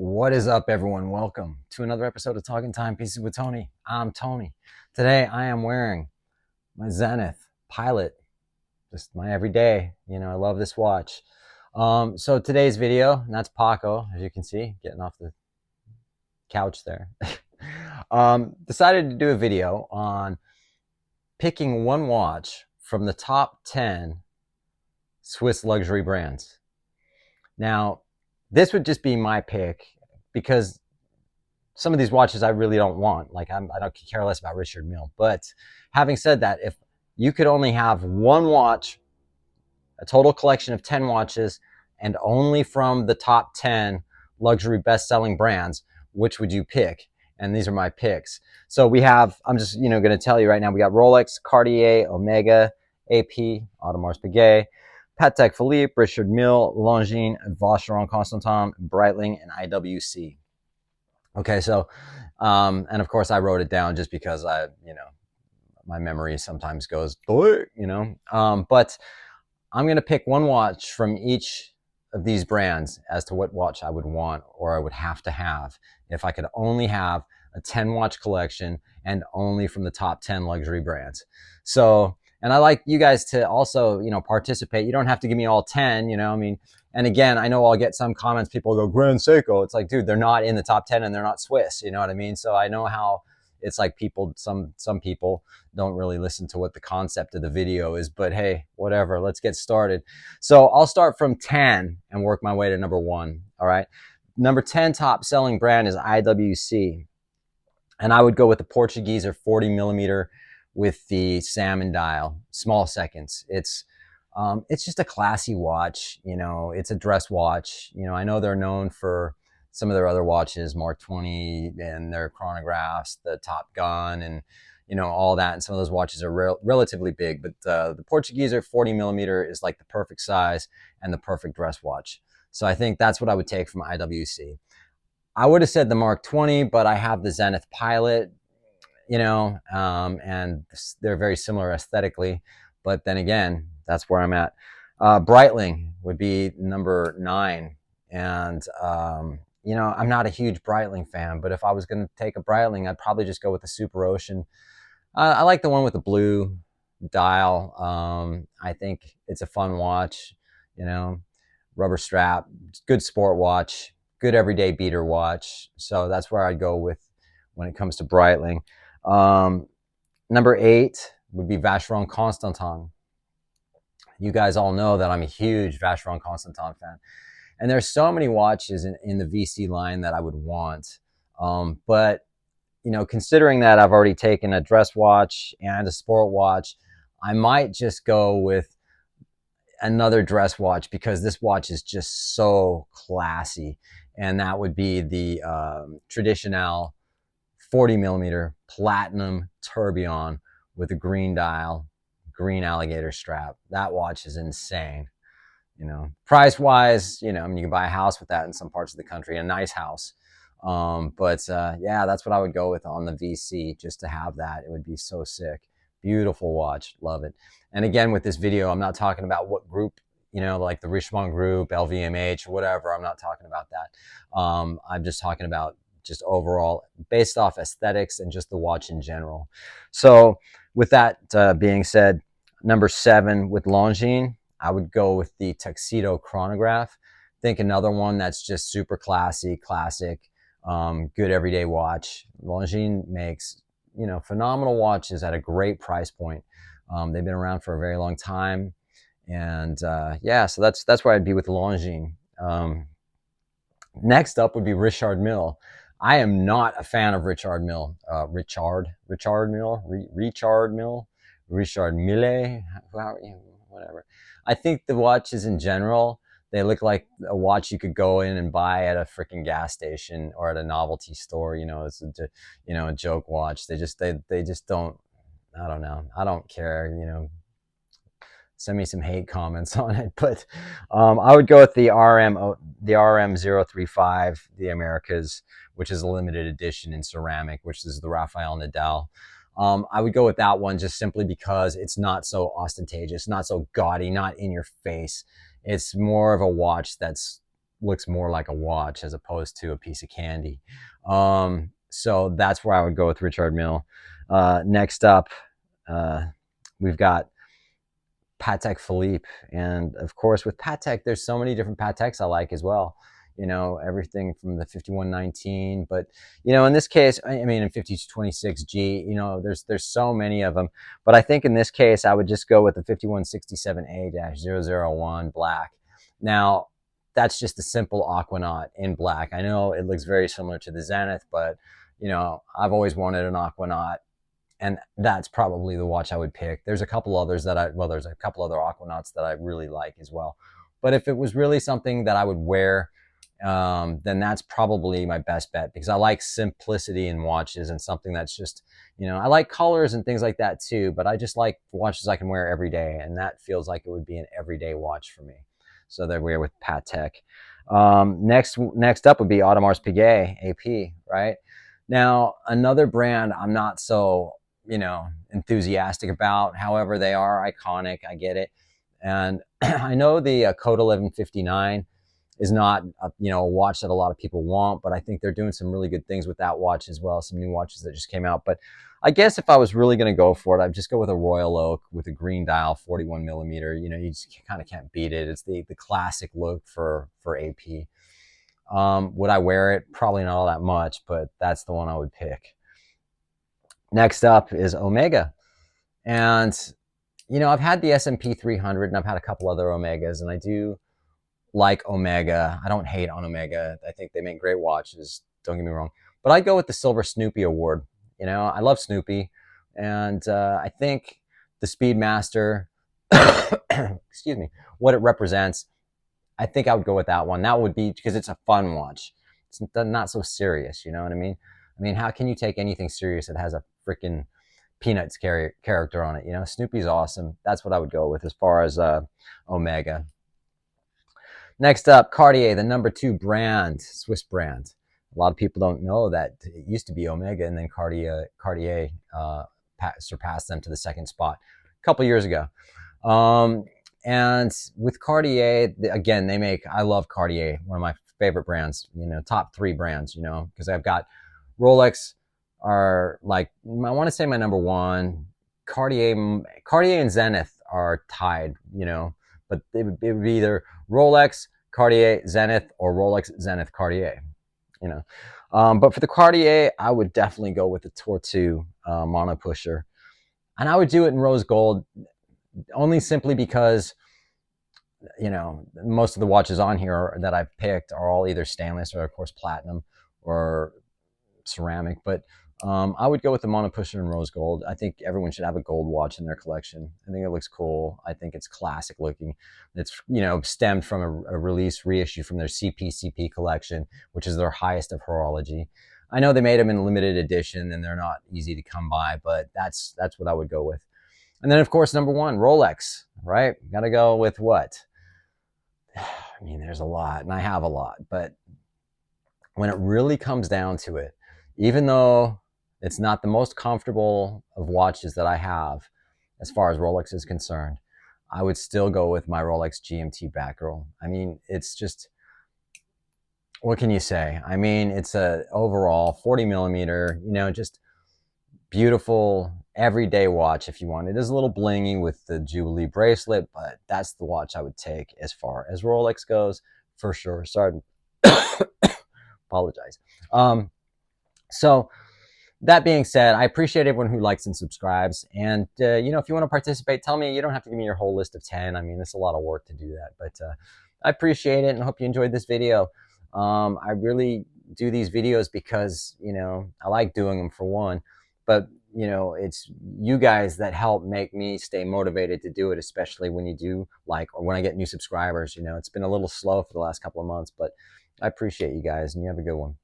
What is up, everyone? Welcome to another episode of Talking Timepieces with Tony. I'm Tony. Today I am wearing my Zenith Pilot, just my everyday. I love this watch. So today's video, and that's Paco, as you can see, getting off the couch there. Decided to do a video on picking one watch from the top 10 Swiss luxury brands. Now, this would just be my pick because some of these watches I really don't want. Like I don't care less about Richard Mille. But having said that, if you could only have one watch, a total collection of 10 watches, and only from the top 10 luxury best-selling brands, which would you pick? And these are my picks. So we have, I'm just going to tell you right now, we got Rolex, Cartier, Omega, AP, Audemars Piguet, Patek, Philippe, Richard Mille, Longines, Vacheron Constantin, Breitling, and IWC. Okay, so, and of course I wrote it down just because my memory sometimes goes, but I'm going to pick one watch from each of these brands as to what watch I would want or I would have to have if I could only have a 10 watch collection and only from the top 10 luxury brands. So, and I like you guys to also, participate. You don't have to give me all 10, and again, I know I'll get some comments, people go, Grand Seiko. It's like, dude, they're not in the top 10 and they're not Swiss, you know what I mean? So I know how it's like some people don't really listen to what the concept of the video is, but hey, whatever, let's get started. So I'll start from 10 and work my way to number 1, all right? Number 10 top selling brand is IWC. And I would go with the Portuguese or 40 millimeter with the salmon dial, small seconds. It's just a classy watch. It's a dress watch. I know they're known for some of their other watches, Mark 20 and their chronographs, the Top Gun, and all that. And some of those watches are relatively big, but the Portuguese or 40 millimeter is like the perfect size and the perfect dress watch. So I think that's what I would take from IWC. I would have said the Mark 20, but I have the Zenith Pilot, and they're very similar aesthetically. But then again, that's where I'm at. Breitling would be number 9. And, I'm not a huge Breitling fan, but if I was going to take a Breitling, I'd probably just go with the Superocean. I like the one with the blue dial. I think it's a fun watch, rubber strap, good sport watch, good everyday beater watch. So that's where I'd go with when it comes to Breitling. Number 8 would be Vacheron Constantin. You guys all know that I'm a huge Vacheron Constantin fan. And there's so many watches in the VC line that I would want. But, considering that I've already taken a dress watch and a sport watch, I might just go with another dress watch because this watch is just so classy. And that would be the Traditional 40 millimeter platinum tourbillon with a green dial, green alligator strap. That watch is insane. Price wise, you can buy a house with that in some parts of the country, a nice house. Yeah, that's what I would go with on the VC, just to have that. It would be so sick. Beautiful watch, love it. And again, with this video, I'm not talking about what group, like the Richemont group, LVMH, or whatever. I'm not talking about that. I'm just talking about just overall, based off aesthetics and just the watch in general. So with that being said, number 7 with Longines, I would go with the Tuxedo Chronograph. Think another one that's just super classy, classic, good everyday watch. Longines makes, phenomenal watches at a great price point. They've been around for a very long time. And yeah, so that's where I'd be with Longines. Next up would be Richard Mille. I am not a fan of Richard Mille. Richard Mille, whatever. I think the watches in general, they look like a watch you could go in and buy at a freaking gas station or at a novelty store. It's a joke watch. They just don't. I don't know. I don't care. Send me some hate comments on it, but I would go with the RM035, the Americas, which is a limited edition in ceramic, which is the Rafael Nadal. I would go with that one just simply because it's not so ostentatious, not so gaudy, not in your face. It's more of a watch that's looks more like a watch as opposed to a piece of candy. So that's where I would go with Richard Mille. Next up, we've got Patek Philippe. And of course, with Patek, there's so many different Pateks I like as well. You know, everything from the 5119, but you know, in this case, I mean, in 5226G, you know, there's so many of them. But I think in this case, I would just go with the 5167A-001 black. Now, that's just a simple Aquanaut in black. I know it looks very similar to the Zenith, but you know, I've always wanted an Aquanaut, and that's probably the watch I would pick. There's a couple others that there's a couple other Aquanauts that I really like as well. But if it was really something that I would wear, then that's probably my best bet, because I like simplicity in watches and something that's just, you know, I like colors and things like that too, but I just like watches I can wear every day, and that feels like it would be an everyday watch for me. So there we are with Patek. Next up would be Audemars Piguet AP, right? Now, another brand I'm not so, you know, enthusiastic about. However, they are iconic. I get it. And I know the Code 1159 is not you know, a watch that a lot of people want, but I think they're doing some really good things with that watch as well. Some new watches that just came out. But I guess if I was really going to go for it, I'd just go with a Royal Oak with a green dial, 41 millimeter. You know, you just kind of can't beat it. It's the classic look for AP. Would I wear it? Probably not all that much, but that's the one I would pick. Next up is Omega. And, you know, I've had the S&P 300 and I've had a couple other Omegas, and I do like Omega. I don't hate on Omega. I think they make great watches. Don't get me wrong. But I go with the Silver Snoopy Award. You know, I love Snoopy. And I think the Speedmaster, excuse me, what it represents, I think I would go with that one. That would be because it's a fun watch. It's not so serious, you know what I mean? I mean, how can you take anything serious that has a freaking Peanuts character on it? You know, Snoopy's awesome. That's what I would go with as far as Omega. Next up, Cartier, the #2 brand, Swiss brand. A lot of people don't know that it used to be Omega, and then Cartier surpassed them to the second spot a couple years ago. And with Cartier, again, I love Cartier, one of my favorite brands, you know, top 3 brands, you know, because I've got Rolex are like, I want to say my #1. Cartier and Zenith are tied, you know, but it would be either Rolex, Cartier, Zenith, or Rolex, Zenith, Cartier, you know. But for the Cartier, I would definitely go with the Tortue Mono-Pusher. And I would do it in rose gold, only simply because, you know, most of the watches on here that I've picked are all either stainless or, of course, platinum or ceramic. But I would go with the Mono-Pusher in rose gold. I think everyone should have a gold watch in their collection. I think it looks cool. I think it's classic looking. It's, you know, stemmed from a reissue from their CP collection, which is their highest of horology. I know they made them in limited edition and they're not easy to come by, but that's what I would go with. And then, of course, #1, Rolex, right? Got to go with what? I mean, there's a lot, and I have a lot, but when it really comes down to it, even though it's not the most comfortable of watches that I have, as far as Rolex is concerned, I would still go with my Rolex GMT Batgirl. I mean, it's just, what can you say? I mean, it's a overall 40 millimeter, you know, just beautiful everyday watch if you want. It is a little blingy with the Jubilee bracelet, but that's the watch I would take as far as Rolex goes, for sure. Sorry, apologize. So that being said, I appreciate everyone who likes and subscribes. And, you know, if you want to participate, tell me. You don't have to give me your whole list of 10. I mean, it's a lot of work to do that. But I appreciate it and hope you enjoyed this video. I really do these videos because, you know, I like doing them, for one. But, you know, it's you guys that help make me stay motivated to do it, especially when you do like, or when I get new subscribers. You know, it's been a little slow for the last couple of months, but I appreciate you guys, and you have a good one.